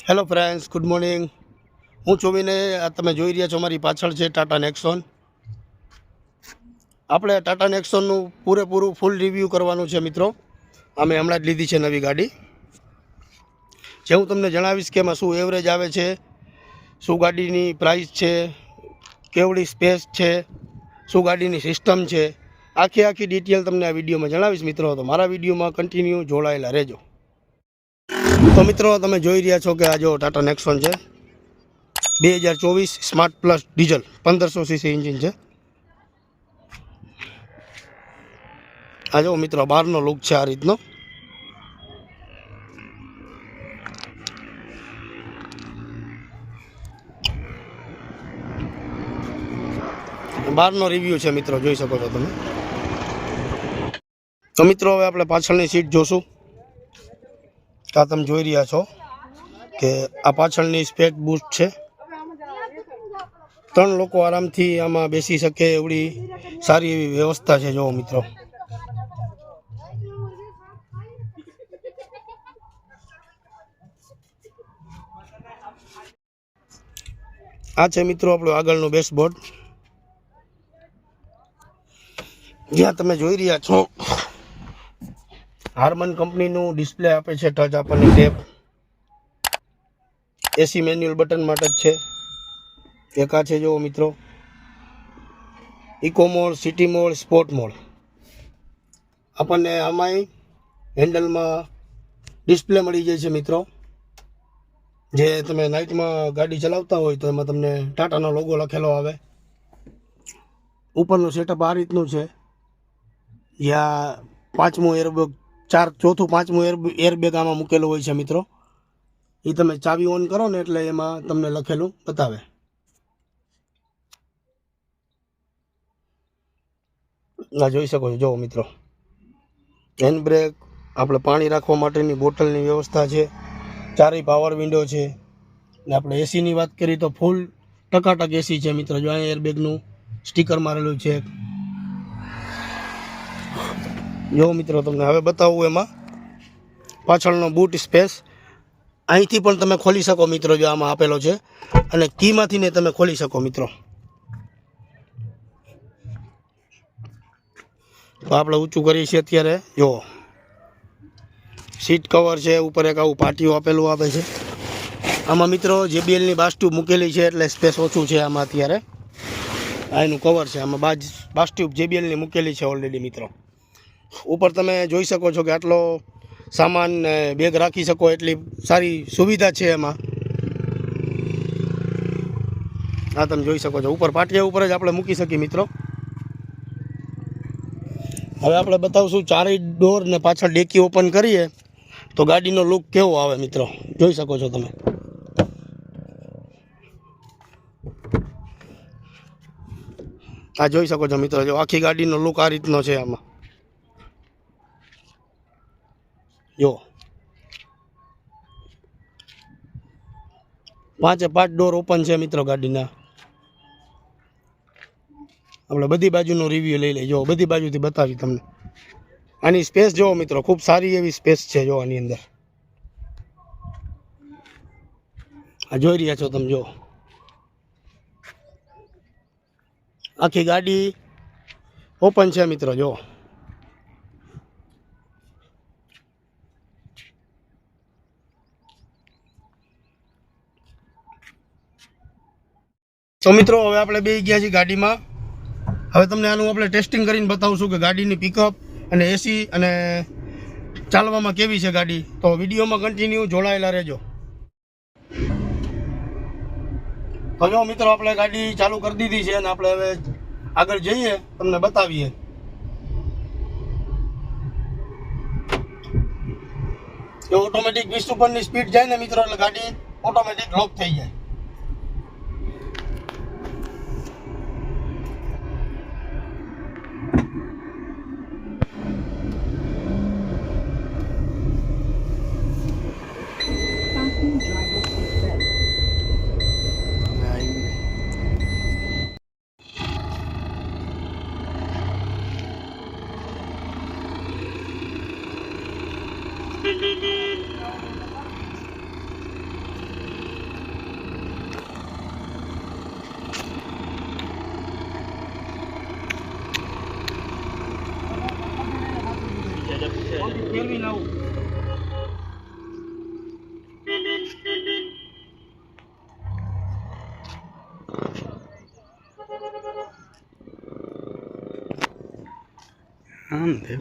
Hello friends, good morning. હું ચોવીને આ તમે જોઈ રહ્યા છો મારી પાછળ છે ટાટા નેક્સોન. આપણે ટાટા નેક્સોનનું પૂરેપૂરું ફૂલ રિવ્યૂ કરવાનું છે મિત્રો. અમે હમણાં જ લીધી છે નવી ગાડી. જે હું તમને જણાવીશ કે એમાં શું એવરેજ આવે છે, શું ગાડીની પ્રાઇસ છે, કેવડી સ્પેસ છે, શું ગાડીની સિસ્ટમ છે, આખી ડિટેલ તમને આ વિડીયોમાં જણાવીશ મિત્રો. તો મારા વિડીયોમાં કન્ટિન્યુ જોડાયેલા રહેજો. તો મિત્રો તમે જોઈ રહ્યા છો કે આ જો ટાટા નેક્સોન છે 2024 smart plus diesel 1500 CC engine છે. આ જો મિત્રો બહારનો લુક છે આ રીતનો. બહારનો રિવ્યૂ છે મિત્રો, જોઈ શકો છો તમે. તો મિત્રો હવે આપણે પાછળની સીટ જોશું. આ તમે જોઈ રહ્યા છો કે આ પાછળની સ્પેક બૂસ્ટ છે. 3 લોકો આરામથી આમાં બેસી શકે એવડી સારી એવી વ્યવસ્થા છે. જો મિત્રો આ છે મિત્રો આપણું આગળનું ડેશબોર્ડ, જ્યાં તમે જોઈ રહ્યા છો હાર્મન કંપનીનું ડિસ્પ્લે આપે છે. ટચ આપણને ટેપ, એસી મેન્યુઅલ બટન માટે જ છે. એક આ છે જો મિત્રો eco mode, city mode, sport mode. આપણને આમાંય હેન્ડલમાં ડિસ્પ્લે મળી જાય છે મિત્રો. જે તમે નાઇટમાં ગાડી ચલાવતા હોય તો એમાં તમને ટાટાનો લોગો લખેલો આવે. ઉપરનું સેટઅપ આ રીતનું છે. યા પાંચમું એરબેગ, ચોથું પાંચમું એરબેગ આમાં મૂકેલું હોય છે મિત્રો. એ તમે ચાવી ઓન કરો ને એટલે એમાં તમને લખેલું બતાવે. આ જોઈ શકો છો જો મિત્રો, હેન્ડ બ્રેક, આપણે પાણી રાખવા માટેની બોટલની વ્યવસ્થા છે. 4 પાવર વિન્ડો છે. ને આપણે એસીની વાત કરીએ તો ફૂલ ટકાટક એસી છે મિત્રો. જો અહીંયા એરબેગનું સ્ટીકર મારેલું છે. જો મિત્રો તમને હવે બતાવું એમાં પાછળનો બૂટ સ્પેસ. અહીંથી પણ તમે ખોલી શકો મિત્રો, જો આમાં આપેલો છે. અને કીમાંથી ને તમે ખોલી શકો મિત્રો. તો આપણે ઊંચું કરીએ છીએ અત્યારે. જો સીટ કવર છે, ઉપર એક આવું પાટિયું આપેલું આવે છે. આમાં મિત્રો JBLની બાસ્ટ્યુબ મૂકેલી છે એટલે સ્પેસ ઓછું છે આમાં અત્યારે. આ એનું કવર છે, આમાં બાસ્ટ્યુબ JBLની મૂકેલી છે ઓલરેડી મિત્રો. ઉપર તમે જોઈ શકો છો કે આટલો સામાન બેગ રાખી શકો એટલી સારી સુવિધા છે એમાં. આ તમે જોઈ શકો છો ઉપર પાટિયા ઉપર જ આપણે મૂકી શકીએ મિત્રો. હવે આપણે બતાવશું 4 ડોર ને પાછળ ડેકી ઓપન કરીએ તો ગાડીનો લુક કેવો આવે મિત્રો, જોઈ શકો છો તમે. આ જોઈ શકો છો મિત્રો, જો આખી ગાડીનો લુક આ રીતનો છે આમાં. જો 5 ડોર ઓપન છે મિત્રો ગાડીના. આપણે બધી બાજુનો રિવ્યૂ લઈ લઈએ. જો બધી બાજુથી બતાવી તમને. આની સ્પેસ જોવો મિત્રો, ખૂબ સારી એવી સ્પેસ છે. જો આની અંદર આ જોઈ રહ્યા છો તમે. જો આખી ગાડી ઓપન છે મિત્રો. જો તો મિત્રો હવે આપણે બેસી ગયા છીએ ગાડીમાં. હવે તમને આનું આપણે ટેસ્ટિંગ કરીને બતાવશું કે ગાડીની પિકઅપ અને એસી અને ચાલવામાં કેવી છે ગાડી. તો વિડીયોમાં કન્ટિન્યુ જોડાયેલા રહેજો. તો જો મિત્રો આપણે ગાડી ચાલુ કરી દીધી છે અને આપણે હવે આગળ જઈએ, તમને બતાવીએ. જો ઓટોમેટિક 20 ઉપરની સ્પીડ જાય ને મિત્રો એટલે ગાડી ઓટોમેટિક લોક થઈ જાય. ફેરવીને આવું. આમ દેવ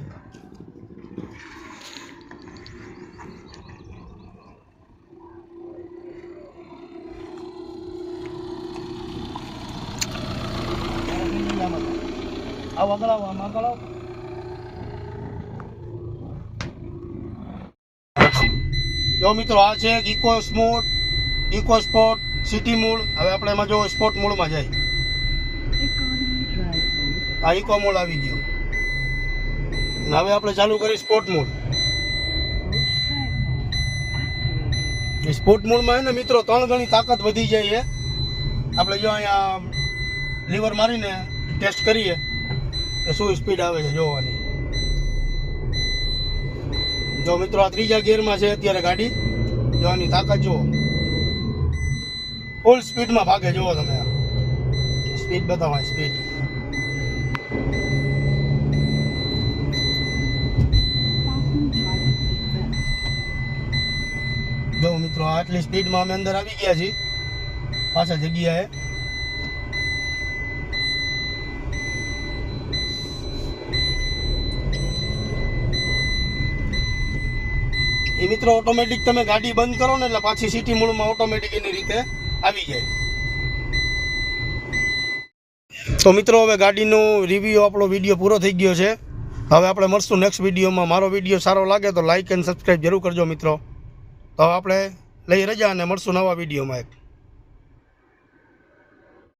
આવો આગળ આવો, આમ આગળ આવો. જો મિત્રો, આ છે eco smooth, eco sport, city મૂળ. હવે આપણે એમાં જો સ્પોર્ટ મૂળમાં જાય. આ ઇકો મૂળ આવી ગયો. હવે આપણે ચાલુ કરી સ્પોર્ટ મૂળ. સ્પોર્ટ મૂળમાં હે ને મિત્રો 3 ગણી તાકાત વધી જાય છે. આપણે જો અહીંયા લીવર મારીને ટેસ્ટ કરીએ કે શું સ્પીડ આવે છે જોવાની. જો મિત્રો, આ 3જા ગિયરમાં છે અત્યારે ગાડી. જો આની તાકાત જુઓ, ફૂલ સ્પીડમાં ભાગે. જુઓ તમે, સ્પીડ બતાવો. સ્પીડ જો મિત્રો, આટલી સ્પીડમાં અમે અંદર આવી ગયા છીએ પાછા જગ્યાએ. એ મિત્રો ઓટોમેટિક તમે ગાડી બંધ કરો ને એટલે પાછી સિટી મૂળમાં ઓટોમેટિક એની રીતે આવી જાય. તો મિત્રો, હવે ગાડીનો રિવ્યૂ આપણો વિડીયો પૂરો થઈ ગયો છે. હવે આપણે મળશું નેક્સ્ટ વિડીયોમાં. મારો વિડીયો સારો લાગે તો લાઇક એન્ડ સબસ્ક્રાઈબ જરૂર કરજો મિત્રો. તો આપણે લઈ રજા અને મળશું નવા વિડીયોમાં એક.